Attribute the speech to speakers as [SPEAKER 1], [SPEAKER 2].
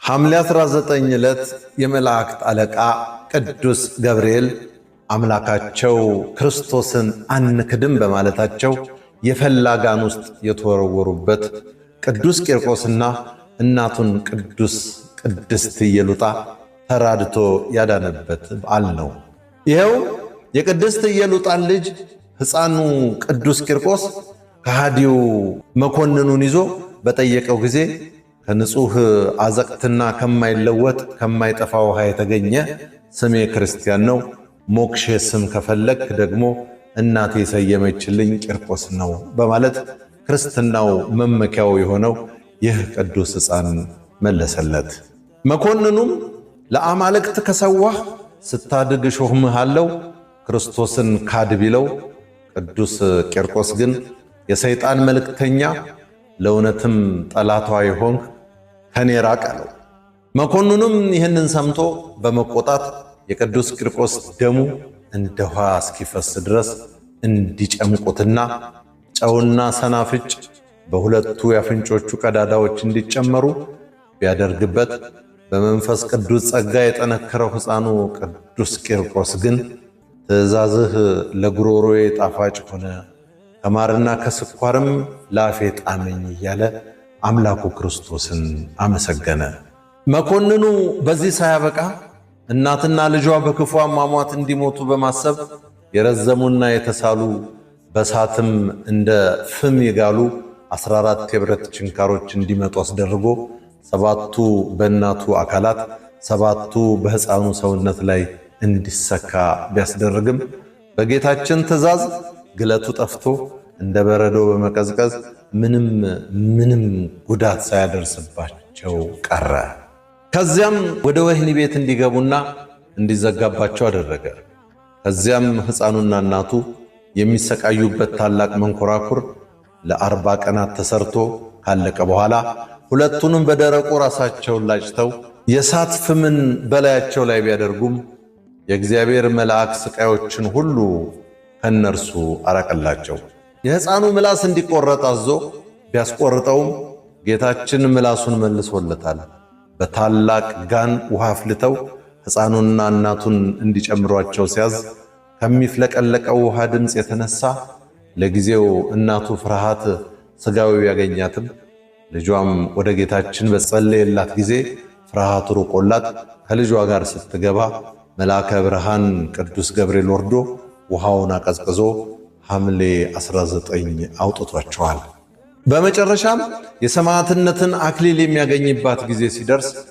[SPEAKER 1] ሐምሌ 19 ዕለት የመላእክት አለቃ ቅዱስ ገብርኤል አምላካቸው ክርስቶስን አንክድም በማለታቸው የፈላጋን ውስጥ የተወረወሩበት ቅዱስ ቂርቆስና እናቱን ቅድስት ኢየሉጣ ተራድቶ ያዳነበት በዓል ነው። ይኸው የቅድስት ኢየሉጣን ልጅ ሕፃኑ ቅዱስ ቂርቆስ ከሃዲው መኮንኑን ይዞ በጠየቀው ጊዜ ከንጹህ አዘቅትና ከማይለወጥ ከማይጠፋ ውሃ የተገኘ ስሜ ክርስቲያን ነው፣ ሞክሼ ስም ከፈለክ ደግሞ እናቴ የሰየመችልኝ ቂርቆስ ነው በማለት ክርስትናው መመኪያው የሆነው ይህ ቅዱስ ሕፃን መለሰለት። መኮንኑም ለአማልክት ከሰዋህ ስታድግ ሾህምሃለው ክርስቶስን ካድ ቢለው፣ ቅዱስ ቂርቆስ ግን የሰይጣን መልእክተኛ ለእውነትም ጠላቷ የሆንክ ከኔ ራቅ አለው። መኮንኑም ይህንን ሰምቶ በመቆጣት የቅዱስ ቂርቆስ ደሙ እንደ ውሃ እስኪፈስ ድረስ እንዲጨምቁትና ጨውና ሰናፍጭ በሁለቱ የአፍንጮቹ ቀዳዳዎች እንዲጨመሩ ቢያደርግበት፣ በመንፈስ ቅዱስ ጸጋ የጠነከረው ሕፃኑ ቅዱስ ቂርቆስ ግን ትእዛዝህ ለጉሮሮዬ ጣፋጭ ሆነ፣ ከማርና ከስኳርም ላፌ ጣመኝ እያለ አምላኩ ክርስቶስን አመሰገነ። መኮንኑ በዚህ ሳያበቃ እናትና ልጇ በክፉ አሟሟት እንዲሞቱ በማሰብ የረዘሙና የተሳሉ በሳትም እንደ ፍም የጋሉ 14 የብረት ችንካሮች እንዲመጡ አስደርጎ 7ቱ በእናቱ አካላት 7ቱ በሕፃኑ ሰውነት ላይ እንዲሰካ ቢያስደርግም በጌታችን ትእዛዝ ግለቱ ጠፍቶ እንደ በረዶ በመቀዝቀዝ ምንም ጉዳት ሳያደርስባቸው ቀረ። ከዚያም ወደ ወህኒ ቤት እንዲገቡና እንዲዘጋባቸው አደረገ። ከዚያም ሕፃኑና እናቱ የሚሰቃዩበት ታላቅ መንኮራኩር ለ40 ቀናት ተሰርቶ ካለቀ በኋላ ሁለቱንም በደረቁ ራሳቸውን ላጭተው የእሳት ፍምን በላያቸው ላይ ቢያደርጉም የእግዚአብሔር መልአክ ስቃዮችን ሁሉ ከነርሱ አራቀላቸው። የሕፃኑ ምላስ እንዲቆረጥ አዞ ቢያስቆርጠውም ጌታችን ምላሱን መልሶለታል። በታላቅ ጋን ውሃ አፍልተው ሕፃኑንና እናቱን እንዲጨምሯቸው ሲያዝ ከሚፍለቀለቀው ውሃ ድምፅ የተነሳ ለጊዜው እናቱ ፍርሃት ሥጋዊ ያገኛትም፣ ልጇም ወደ ጌታችን በጸለየላት ጊዜ ፍርሃቱ ርቆላት ከልጇ ጋር ስትገባ መልአከ ብርሃን ቅዱስ ገብርኤል ወርዶ ውሃውን አቀዝቅዞ ሐምሌ 19 አውጥቷቸዋል። በመጨረሻም የሰማዕትነትን አክሊል የሚያገኝባት ጊዜ ሲደርስ